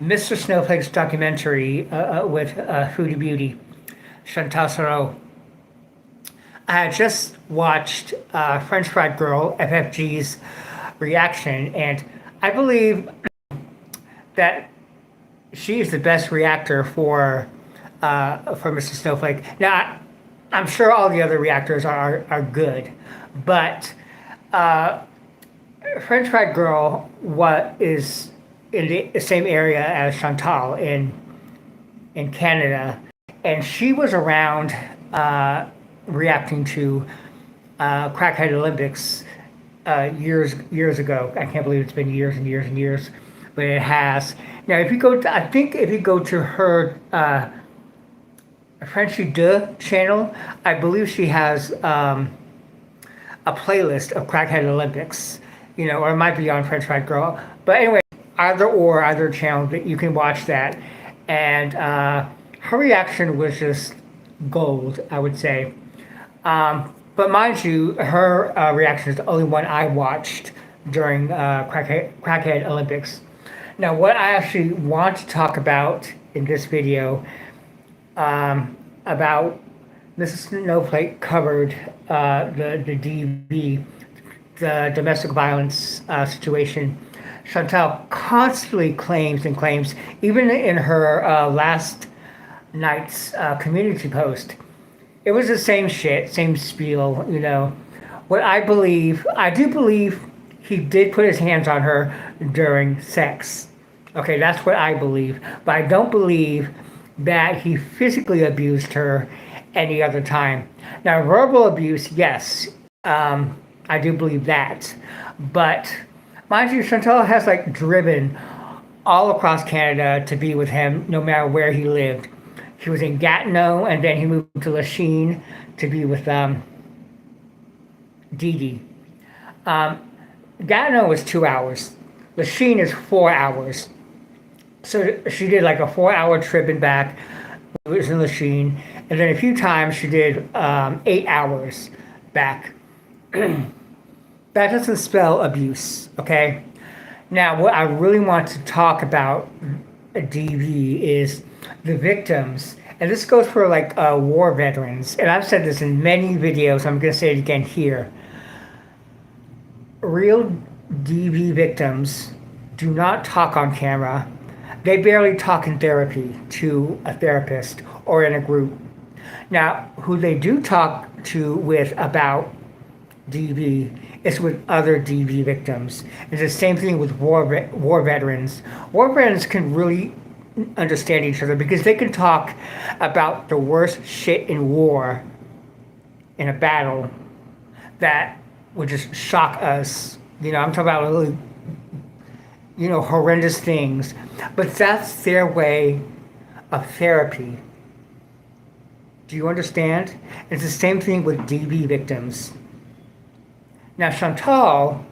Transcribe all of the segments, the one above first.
Mr. Snowflake's documentary with Foodie Beauty, Chantal Sarraud. I had just watched French Fried Girl, FFG's reaction, and I believe that she is the best reactor for Mr. Snowflake. Now, I'm sure all the other reactors are good, but French Fried Girl, what is in the same area as Chantal in Canada, and she was around reacting to Crackhead Olympics years ago. I can't believe it's been years and years and years, but it has. Now, if you go to, I think if you go to her Frenchy De channel, I believe she has a playlist of Crackhead Olympics, or it might be on French Fried Girl. But anyway, either channel that you can watch that, and her reaction was just gold, I would say. But mind you, her reaction is the only one I watched during Crackhead Olympics. Now, what I actually want to talk about in this video about Mrs. Snowflake covered the DV, the domestic violence situation. Chantal constantly claims, even in her last night's community post, it was the same shit, same spiel. What I do believe he did put his hands on her during sex. Okay, that's what I believe. But I don't believe that he physically abused her any other time. Now, verbal abuse, yes, I do believe that. But mind you, Chantal has like driven all across Canada to be with him, no matter where he lived. He was in Gatineau, and then he moved to Lachine to be with Dee Dee. Gatineau was 2 hours. Lachine is 4 hours. So she did like a 4 hour trip and back. It was in Lachine. And then a few times she did 8 hours back. That doesn't spell abuse, okay? Now, what I really want to talk about DV is the victims. And this goes for like war veterans. And I've said this in many videos. I'm going to say it again here. Real DV victims do not talk on camera. They barely talk in therapy to a therapist or in a group. Now, who they do talk to with about DV is with other DV victims. It's the same thing with war veterans. War veterans can really understand each other because they can talk about the worst shit in war, in a battle, that would just shock us. I'm talking about really, horrendous things. But that's their way of therapy. Do you understand? It's the same thing with DV victims. Now, Chantal,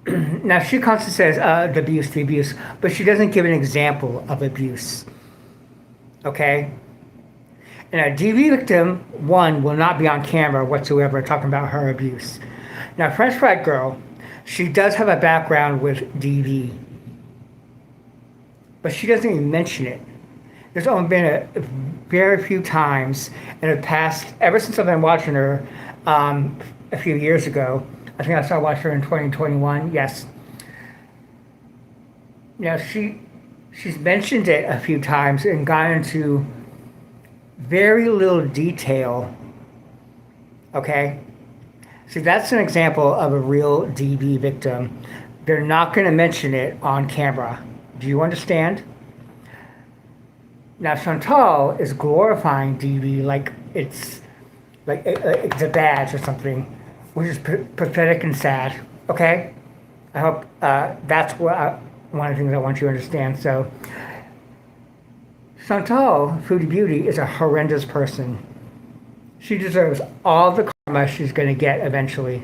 now she constantly says the abuse, but she doesn't give an example of abuse. Okay? And a DV victim, one, will not be on camera whatsoever talking about her abuse. Now, French Fried Girl, she does have a background with DV, but she doesn't even mention it. There's only been a very few times in the past, ever since I've been watching her a few years ago. I think I started watching her in 2021, yes. Now, she's mentioned it a few times and gone into very little detail, okay? See, that's an example of a real DV victim. They're not going to mention it on camera. Do you understand? Now, Chantal is glorifying DV like it's a badge or something, which is pathetic and sad, okay? I hope that's one of the things I want you to understand. So, Chantal, Foodie Beauty, is a horrendous person. She deserves all the karma she's going to get eventually.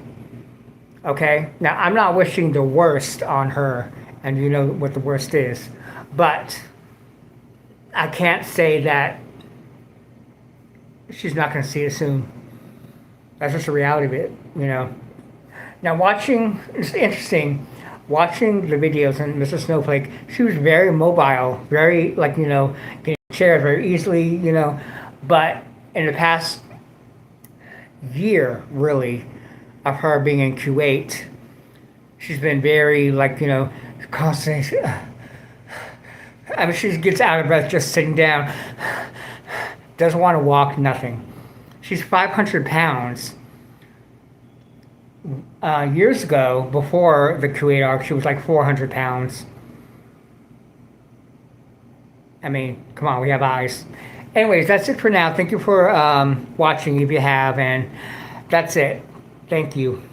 Okay? Now, I'm not wishing the worst on her, and you know what the worst is. But I can't say that she's not going to see it soon. That's just the reality of it. Now, it's interesting. watching the videos on Mrs. Snowflake, she was very mobile, very like getting chairs very easily, But in the past year, really, of her being in Kuwait, she's been very like constantly. I mean, she gets out of breath just sitting down. Doesn't want to walk, nothing. She's 500 pounds. Years ago, before the Kuwait arc, she was like 400 pounds. I mean, come on, we have eyes. Anyways, that's it for now. Thank you for watching if you have, and that's it. Thank you.